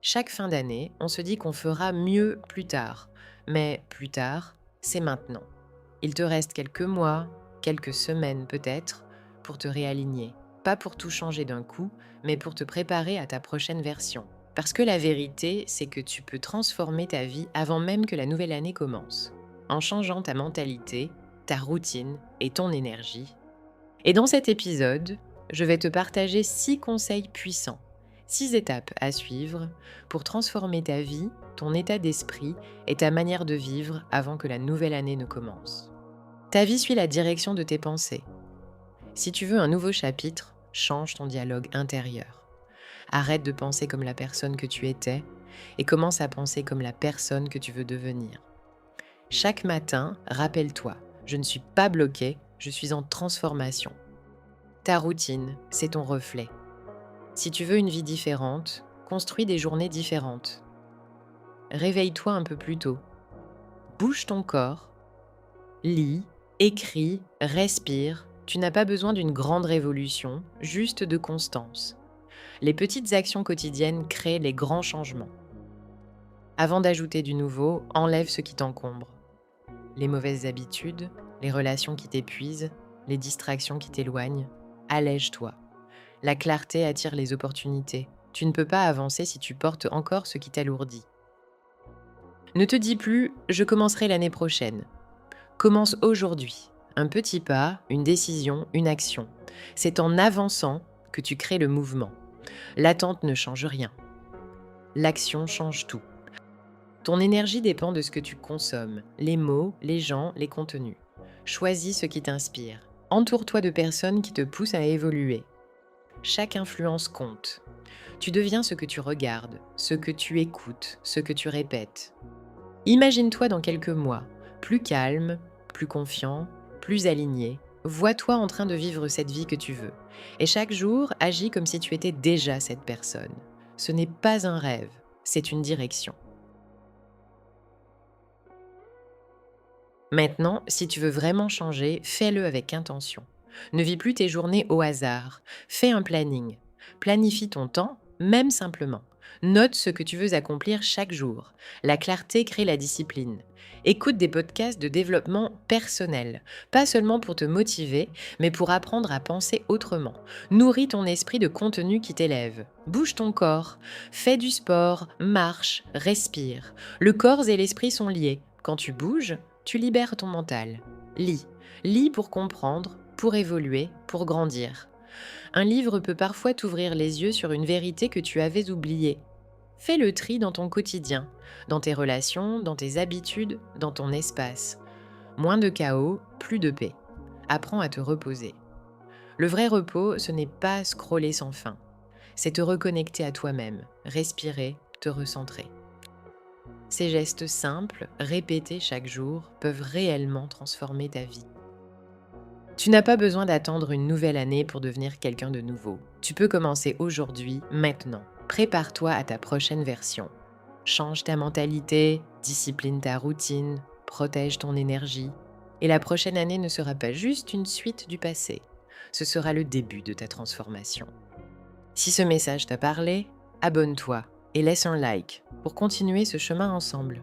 Chaque fin d'année, on se dit qu'on fera mieux plus tard. Mais plus tard, c'est maintenant. Il te reste quelques mois, quelques semaines peut-être, pour te réaligner. Pas pour tout changer d'un coup, mais pour te préparer à ta prochaine version. Parce que la vérité, c'est que tu peux transformer ta vie avant même que la nouvelle année commence. En changeant ta mentalité, ta routine et ton énergie. Et dans cet épisode, je vais te partager 6 conseils puissants, 6 étapes à suivre pour transformer ta vie, ton état d'esprit et ta manière de vivre avant que la nouvelle année ne commence. Ta vie suit la direction de tes pensées. Si tu veux un nouveau chapitre, change ton dialogue intérieur. Arrête de penser comme la personne que tu étais et commence à penser comme la personne que tu veux devenir. Chaque matin, rappelle-toi, je ne suis pas bloqué, je suis en transformation. Ta routine, c'est ton reflet. Si tu veux une vie différente, construis des journées différentes. Réveille-toi un peu plus tôt. Bouge ton corps. Lis, écris, respire. Tu n'as pas besoin d'une grande révolution, juste de constance. Les petites actions quotidiennes créent les grands changements. Avant d'ajouter du nouveau, enlève ce qui t'encombre. Les mauvaises habitudes, les relations qui t'épuisent, les distractions qui t'éloignent. Allège-toi. La clarté attire les opportunités. Tu ne peux pas avancer si tu portes encore ce qui t'alourdit. Ne te dis plus « je commencerai l'année prochaine ». Commence aujourd'hui. Un petit pas, une décision, une action. C'est en avançant que tu crées le mouvement. L'attente ne change rien. L'action change tout. Ton énergie dépend de ce que tu consommes, les mots, les gens, les contenus. Choisis ce qui t'inspire. Entoure-toi de personnes qui te poussent à évoluer. Chaque influence compte. Tu deviens ce que tu regardes, ce que tu écoutes, ce que tu répètes. Imagine-toi dans quelques mois, plus calme, plus confiant, plus aligné. Vois-toi en train de vivre cette vie que tu veux. Et chaque jour, agis comme si tu étais déjà cette personne. Ce n'est pas un rêve, c'est une direction. Maintenant, si tu veux vraiment changer, fais-le avec intention. Ne vis plus tes journées au hasard. Fais un planning. Planifie ton temps, même simplement. Note ce que tu veux accomplir chaque jour. La clarté crée la discipline. Écoute des podcasts de développement personnel, pas seulement pour te motiver, mais pour apprendre à penser autrement. Nourris ton esprit de contenu qui t'élève. Bouge ton corps. Fais du sport, marche, respire. Le corps et l'esprit sont liés. Quand tu bouges, tu libères ton mental. Lis. Lis pour comprendre, pour évoluer, pour grandir. Un livre peut parfois t'ouvrir les yeux sur une vérité que tu avais oubliée. Fais le tri dans ton quotidien, dans tes relations, dans tes habitudes, dans ton espace. Moins de chaos, plus de paix. Apprends à te reposer. Le vrai repos, ce n'est pas scroller sans fin. C'est te reconnecter à toi-même, respirer, te recentrer. Ces gestes simples, répétés chaque jour, peuvent réellement transformer ta vie. Tu n'as pas besoin d'attendre une nouvelle année pour devenir quelqu'un de nouveau. Tu peux commencer aujourd'hui, maintenant. Prépare-toi à ta prochaine version. Change ta mentalité, discipline ta routine, protège ton énergie. Et la prochaine année ne sera pas juste une suite du passé. Ce sera le début de ta transformation. Si ce message t'a parlé, abonne-toi et laisse un like pour continuer ce chemin ensemble.